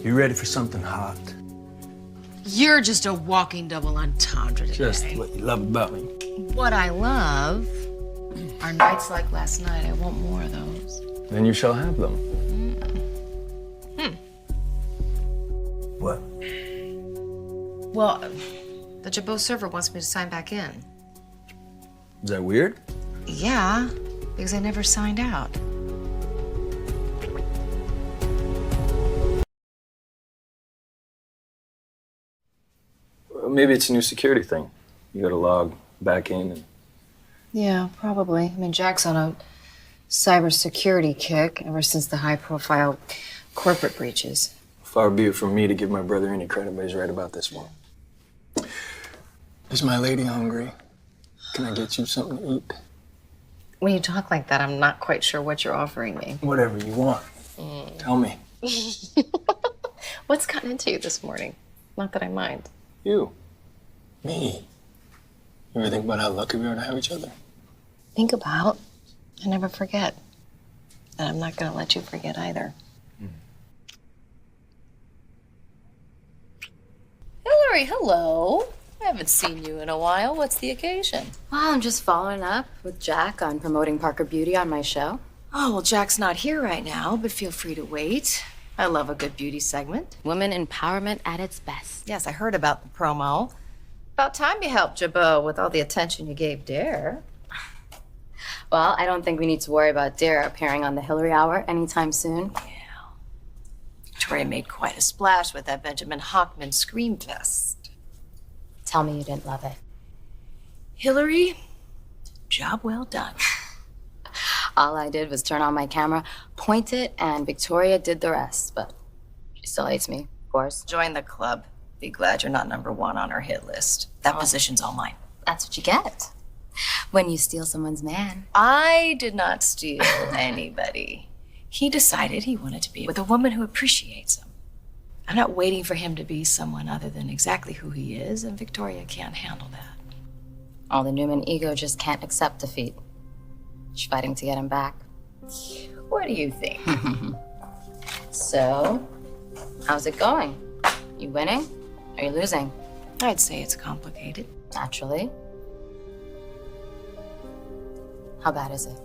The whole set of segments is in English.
You ready for something hot? You're just a walking double entendre today. Just what you love about me. What I love are nights like last night. I want more of those. Then you shall have them. What? Well, the Jabot server wants me to sign back in. Is that weird? Yeah, because I never signed out. Well, maybe it's a new security thing. You gotta log back in and... Yeah, probably. I mean, Jack's on a cybersecurity kick ever since the high-profile corporate breaches. Far be it from me to give my brother any credit, but he's right about this one. Is my lady hungry? Can I get you something to eat? When you talk like that, I'm not quite sure what you're offering me. Whatever you want. Tell me. What's gotten into you this morning? Not that I mind. You. Me. You ever think about how lucky we are to have each other? Think about, I never forget. And I'm not gonna let you forget either. Hilary, hello. I haven't seen you in a while. What's the occasion? Well, I'm just following up with Jack on promoting Parker Beauty on my show. Oh, well, Jack's not here right now, but feel free to wait. I love a good beauty segment. Women empowerment at its best. Yes, I heard about the promo. About time you helped Jabot with all the attention you gave Dare. Well, I don't think we need to worry about Dare appearing on the Hilary Hour anytime soon. Yeah. Victoria made quite a splash with that Benjamin Hockman scream fest. Tell me you didn't love it. Hilary, job well done. All I did was turn on my camera, point it, and Victoria did the rest. But she still hates me, of course. Join the club. Be glad you're not #1 on her hit list. That position's all mine. That's what you get when you steal someone's man. I did not steal anybody. He decided he wanted to be with a woman who appreciates him. I'm not waiting for him to be someone other than exactly who he is, and Victoria can't handle that. All the Newman ego just can't accept defeat. She's fighting to get him back. What do you think? So, how's it going? You winning? Are you losing? I'd say it's complicated. Naturally. How bad is it?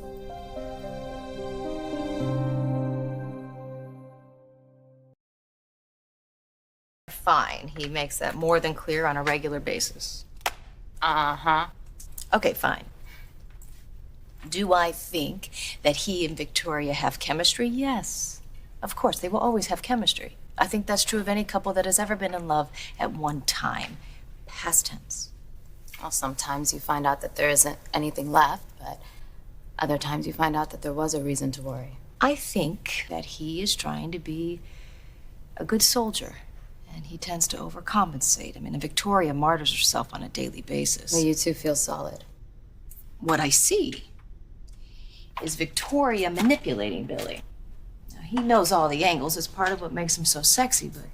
Fine. He makes that more than clear on a regular basis. Uh-huh. Okay, fine. Do I think that he and Victoria have chemistry? Yes. Of course, they will always have chemistry. I think that's true of any couple that has ever been in love at one time. Past tense. Well, sometimes you find out that there isn't anything left, but other times you find out that there was a reason to worry. I think that he is trying to be a good soldier, and he tends to overcompensate. I mean, and Victoria martyrs herself on a daily basis. Well, you two feel solid. What I see is Victoria manipulating Billy. Now, he knows all the angles. It's part of what makes him so sexy, but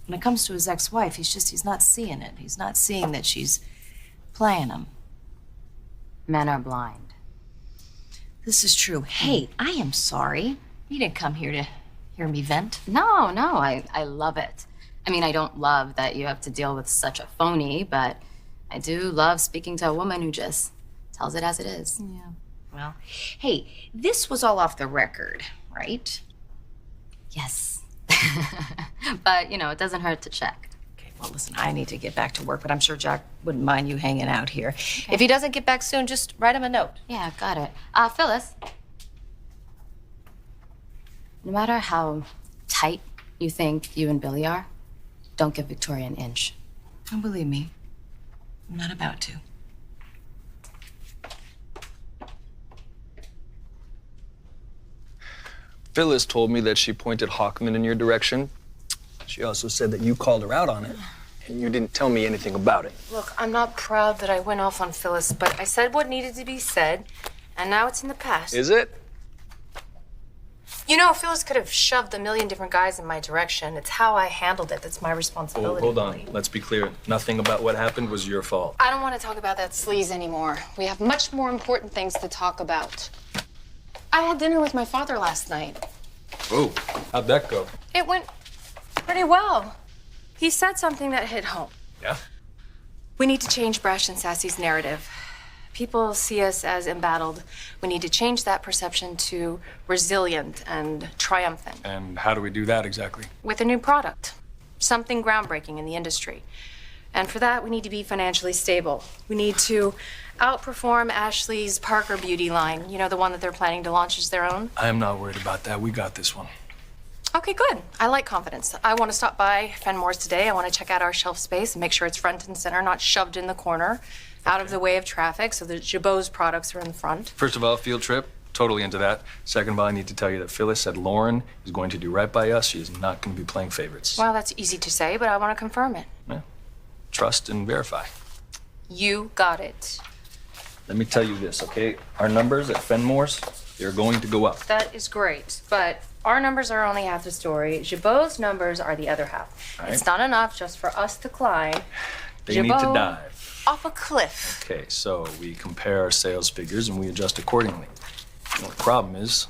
when it comes to his ex-wife, he's not seeing it. He's not seeing that she's playing him. Men are blind. This is true. Hey, I am sorry. You didn't come here to hear me vent. No, I love it. I mean, I don't love that you have to deal with such a phony, but I do love speaking to a woman who just tells it as it is. Yeah. Well, hey, this was all off the record, right? Yes. But, it doesn't hurt to check. Okay, well, listen, I need to get back to work, but I'm sure Jack wouldn't mind you hanging out here. Okay. If he doesn't get back soon, just write him a note. Yeah, got it. Phyllis, no matter how tight you think you and Billy are, don't give Victoria an inch. And believe me, I'm not about to. Phyllis told me that she pointed Hockman in your direction. She also said that you called her out on it, and you didn't tell me anything about it. Look, I'm not proud that I went off on Phyllis, but I said what needed to be said, and now it's in the past. Is it? You know, Phyllis could have shoved a million different guys in my direction. It's how I handled it that's my responsibility. Hold on. Let's be clear. Nothing about what happened was your fault. I don't want to talk about that sleaze anymore. We have much more important things to talk about. I had dinner with my father last night. Oh, how'd that go? It went Pretty well. He said something that hit home. Yeah? We need to change Brash and Sassy's narrative. People see us as embattled. We need to change that perception to resilient and triumphant. And how do we do that exactly? With a new product, something groundbreaking in the industry. And for that, we need to be financially stable. We need to outperform Ashley's Parker Beauty line. You know, the one that they're planning to launch as their own? I am not worried about that. We got this one. Okay, good. I like confidence. I want to stop by Fenmore's today. I want to check out our shelf space and make sure it's front and center, not shoved in the corner, out of the way of traffic, so that Jabot's products are in the front. First of all, field trip. Totally into that. Second of all, I need to tell you that Phyllis said Lauren is going to do right by us. She is not going to be playing favorites. Well, that's easy to say, but I want to confirm it. Yeah. Trust and verify. You got it. Let me tell you this, okay? Our numbers at Fenmore's, they're going to go up. That is great, but our numbers are only half the story. Jabot's numbers are the other half. Right. It's not enough just for us to climb. They need to Jabot dive. off a cliff. Okay, so we compare our sales figures and we adjust accordingly. Well, the problem is,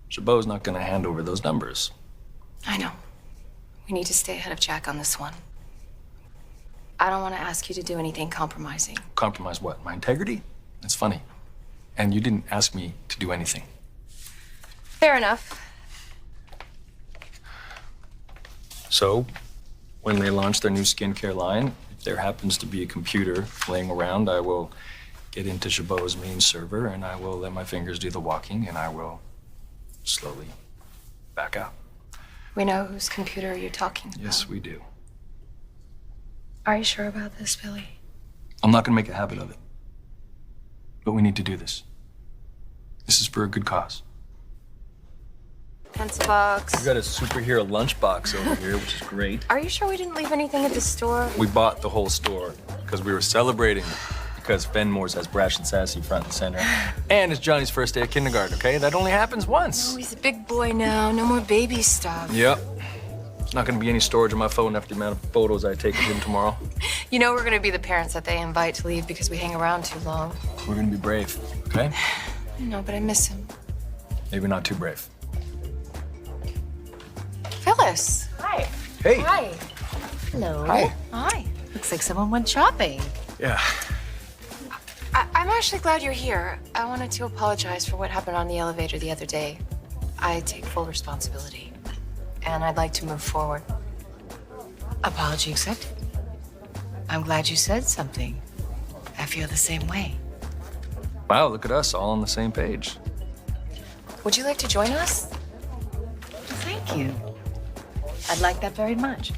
Jabot's not going to hand over those numbers. I know. We need to stay ahead of Jack on this one. I don't want to ask you to do anything compromising. Compromise what? My integrity? That's funny. And you didn't ask me to do anything. Fair enough. So, when they launch their new skincare line, if there happens to be a computer laying around, I will get into Jabot's main server and I will let my fingers do the walking and I will slowly back out. We know whose computer you're talking about. Yes, we do. Are you sure about this, Billy? I'm not going to make a habit of it. But we need to do this. This is for a good cause. Pencil box. We got a superhero lunchbox over here, which is great. Are you sure we didn't leave anything at the store? We bought the whole store because we were celebrating because Fenmore's has Brash and Sassy front and center. And it's Johnny's first day of kindergarten, okay? That only happens once. Oh, he's a big boy now. No more baby stuff. Yep. There's not gonna be any storage on my phone after the amount of photos I take of him tomorrow. You know we're gonna be the parents that they invite to leave because we hang around too long. We're gonna be brave, okay? I know, but I miss him. Maybe not too brave. Phyllis. Hi. Hey. Hi. Hello. Hi. Hi. Looks like someone went shopping. Yeah. I'm actually glad you're here. I wanted to apologize for what happened on the elevator the other day. I take full responsibility, and I'd like to move forward. Apology accepted. I'm glad you said something. I feel the same way. Wow, look at us, all on the same page. Would you like to join us? Thank you. I'd like that very much.